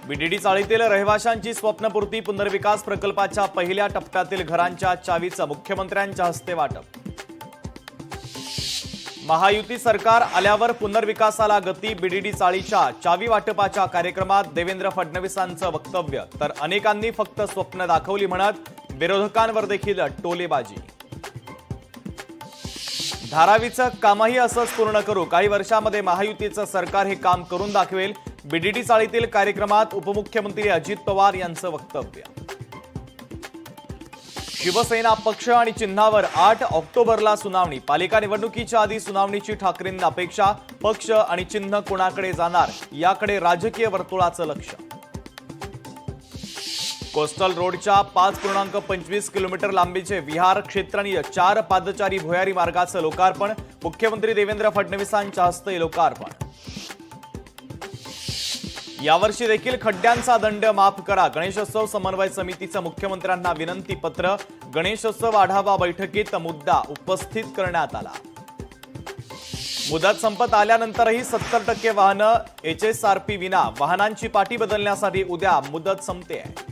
VDD चाळीतील रहिवाशांची स्वप्नपूर्ती पुनर्विकास प्रकल्पाच्या पहिल्या टप्प्यातील घरांच्या चावीचं मुख्यमंत्र्यांच्या हस्ते वाटप। महायुती सरकार आल्यावर पुनर्विकासाला गती, बीडीडी चाळीच्या चावी वाटपाच्या कार्यक्रमात देवेंद्र फडणवीसांचं वक्तव्य। तर अनेकांनी फक्त स्वप्न दाखवली म्हणत विरोधकांवर देखील टोलेबाजी। धारावीचं कामही असंच पूर्ण करू, काही वर्षांमध्ये महायुतीचं सरकार हे काम करून दाखवेल, बीडीडी चाळीतील कार्यक्रमात उपमुख्यमंत्री अजित पवार यांचं वक्तव्य। शिवसेना पक्ष आणि चिन्हावर 8 ऑक्टोबरला सुनावणी, पालिका निवडणुकीच्या आधी सुनावणीची ठाकरेंना अपेक्षा। पक्ष आणि चिन्ह कोणाकडे जाणार याकडे राजकीय वर्तुळाचं लक्ष। कोस्टल रोडच्या 5.25 किलोमीटर लांबीचे विहार क्षेत्र आणि 4 पादचारी भुयारी मार्गाचं लोकार्पण, मुख्यमंत्री देवेंद्र फडणवीसांच्या हस्ते लोकार्पण। यावर्षी देखील खड्ड्यांचा दंड माफ करा, गणेशोत्सव समन्वय समितीचं मुख्यमंत्र्यांना विनंती पत्र। गणेशोत्सव आढावा बैठकीत मुद्दा उपस्थित करण्यात आला। मुदत संपत आल्यानंतरही 70% वाहनं HSRP विना, वाहनांची पाटी बदलण्यासाठी उद्या मुदत संपते आहे।